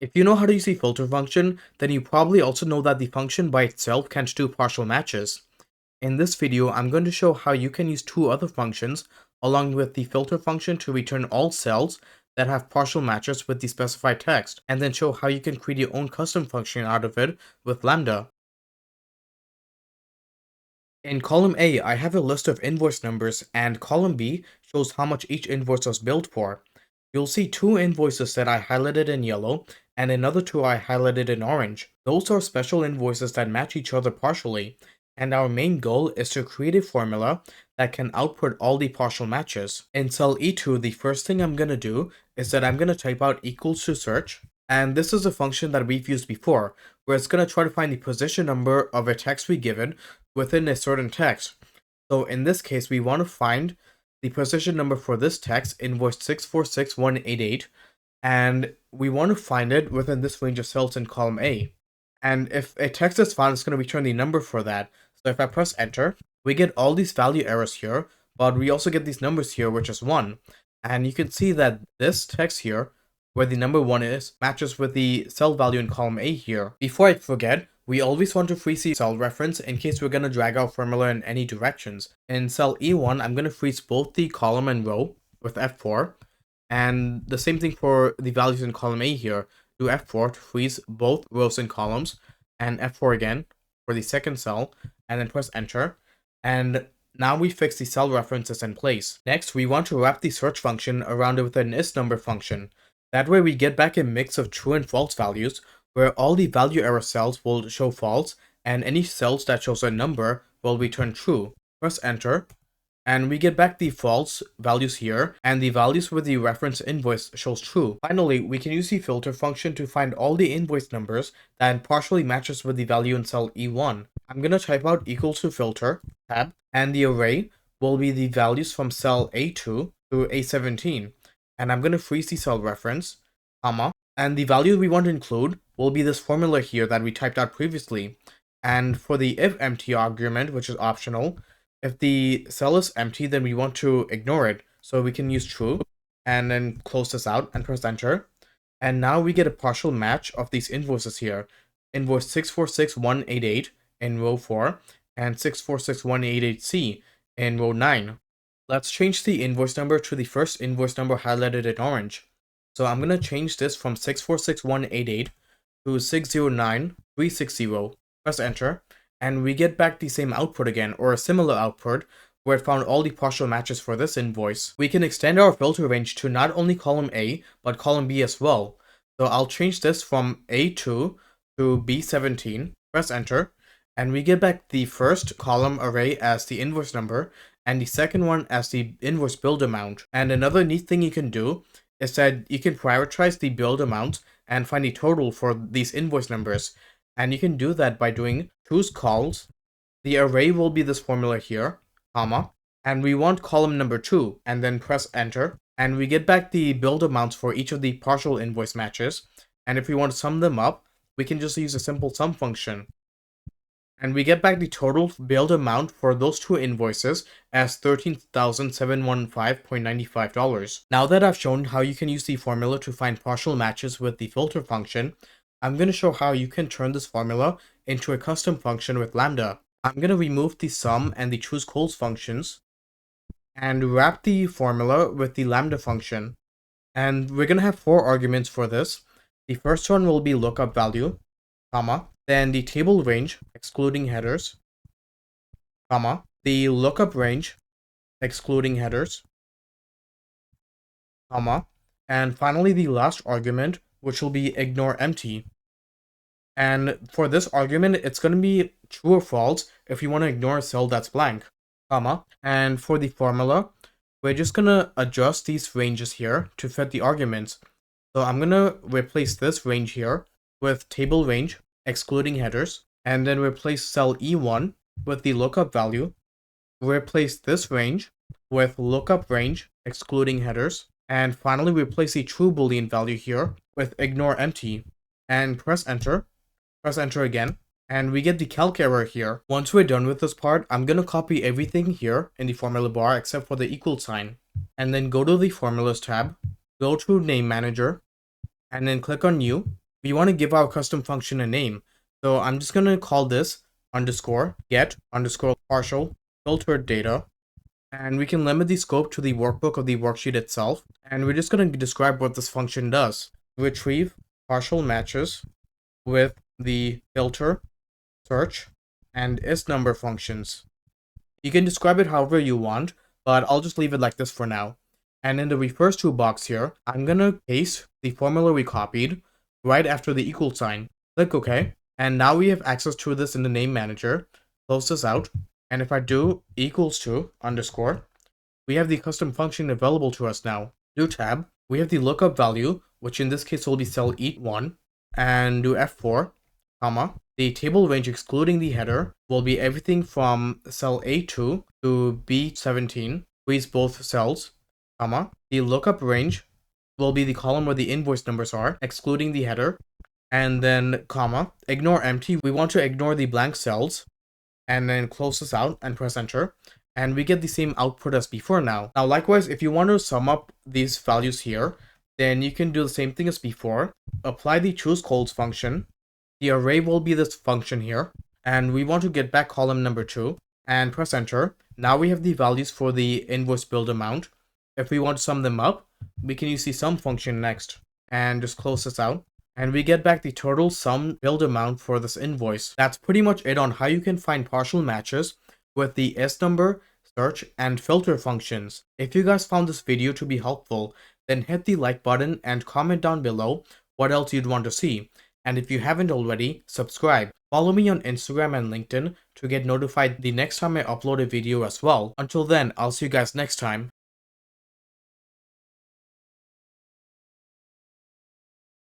If you know how to use the filter function, then you probably also know that the function by itself can't do partial matches. In this video, I'm going to show how you can use two other functions along with the filter function to return all cells that have partial matches with the specified text, and then show how you can create your own custom function out of it with Lambda. In column A, I have a list of invoice numbers, and column B shows how much each invoice was billed for. You'll see two invoices that I highlighted in yellow, and another two I highlighted in orange. Those are special invoices that match each other partially, and our main goal is to create a formula that can output all the partial matches. In cell E2, the first thing I'm going to do is that I'm going to type out equals to search, and this is a function that we've used before, where it's going to try to find the position number of a text we given within a certain text. So in this case, we want to find the position number for this text, invoice 646188, and we want to find it within this range of cells in column A. And if a text is found, it's going to return the number for that. So if I press enter, we get all these value errors here, but we also get these numbers here, which is 1. And you can see that this text here, where the number 1 is, matches with the cell value in column A here. Before I forget, we always want to freeze the cell reference in case we're going to drag our formula in any directions. In cell E1, I'm going to freeze both the column and row with F4. And the same thing for the values in column A here. Do F4 to freeze both rows and columns, and F4 again for the second cell, and then press enter. And now we fix the cell references in place. Next, we want to wrap the search function around it with an isNumber function. That way we get back a mix of true and false values, where all the value error cells will show false, and any cells that shows a number will return true. Press enter, and we get back the false values here, and the values with the reference invoice shows true. Finally, we can use the filter function to find all the invoice numbers that partially matches with the value in cell E1. I'm going to type out equals to filter, tab, and the array will be the values from cell A2 to A17. And I'm going to freeze the cell reference, comma, and the value we want to include will be this formula here that we typed out previously. And for the if empty argument, which is optional, if the cell is empty, then we want to ignore it. So we can use true and then close this out and press enter. And now we get a partial match of these invoices here. Invoice 646188 in row 4 and 646188C in row 9. Let's change the invoice number to the first invoice number highlighted in orange. So I'm going to change this from 646188 to 609360. Press enter, and we get back the same output again, or a similar output, where it found all the partial matches for this invoice. We can extend our filter range to not only column A, but column B as well. So I'll change this from A2 to B17, press enter, and we get back the first column array as the invoice number, and the second one as the invoice billed amount. And another neat thing you can do is that you can prioritize the billed amount and find the total for these invoice numbers. And you can do that by doing toCols. The array will be this formula here, comma, and we want column number 2, and then press enter, and we get back the billed amounts for each of the partial invoice matches. And if we want to sum them up, we can just use a simple sum function. And we get back the total billed amount for those two invoices as $13,715.95. Now that I've shown how you can use the formula to find partial matches with the filter function, I'm going to show how you can turn this formula into a custom function with Lambda. I'm going to remove the sum and the toCols functions and wrap the formula with the Lambda function. And we're going to have 4 arguments for this. The first one will be lookup value, comma, then the table range, excluding headers, comma, the lookup range, excluding headers, comma, and finally the last argument, which will be ignore empty. And for this argument, it's going to be true or false if you want to ignore a cell that's blank, comma. And for the formula, we're just going to adjust these ranges here to fit the arguments. So I'm going to replace this range here with table range, excluding headers, and then replace cell E1 with the lookup value, replace this range with lookup range, excluding headers, and finally replace the true boolean value here with ignore empty, and press enter again, and we get the calc error here. Once we're done with this part, I'm going to copy everything here in the formula bar except for the equal sign, and then go to the formulas tab, go to name manager, and then click on new, we want to give our custom function a name. So I'm just going to call this underscore get underscore partial filtered data. And we can limit the scope to the workbook of the worksheet itself. And we're just going to describe what this function does. Retrieve partial matches with the filter, search, and isNumber functions. You can describe it however you want, but I'll just leave it like this for now. And in the refers to box here, I'm gonna paste the formula we copied right after the equal sign. Click OK. And now we have access to this in the name manager. Close this out. And if I do equals to underscore, we have the custom function available to us now. Do tab. We have the lookup value, which in this case will be cell EAT1, and do F4, comma. The table range excluding the header will be everything from cell A2 to B17, squeeze both cells, comma. The lookup range will be the column where the invoice numbers are, excluding the header, and then comma. Ignore empty. We want to ignore the blank cells, and then close this out and press enter. And we get the same output as before now. Now, likewise, if you want to sum up these values here, then you can do the same thing as before. Apply the chooseCols function. The array will be this function here. And we want to get back column number 2 and press enter. Now we have the values for the invoice build amount. If we want to sum them up, we can use the sum function next and just close this out. And we get back the total sum build amount for this invoice. That's pretty much it on how you can find partial matches with the isNumber, search, and filter functions. If you guys found this video to be helpful, then hit the like button and comment down below what else you'd want to see. And if you haven't already, subscribe. Follow me on Instagram and LinkedIn to get notified the next time I upload a video as well. Until then, I'll see you guys next time.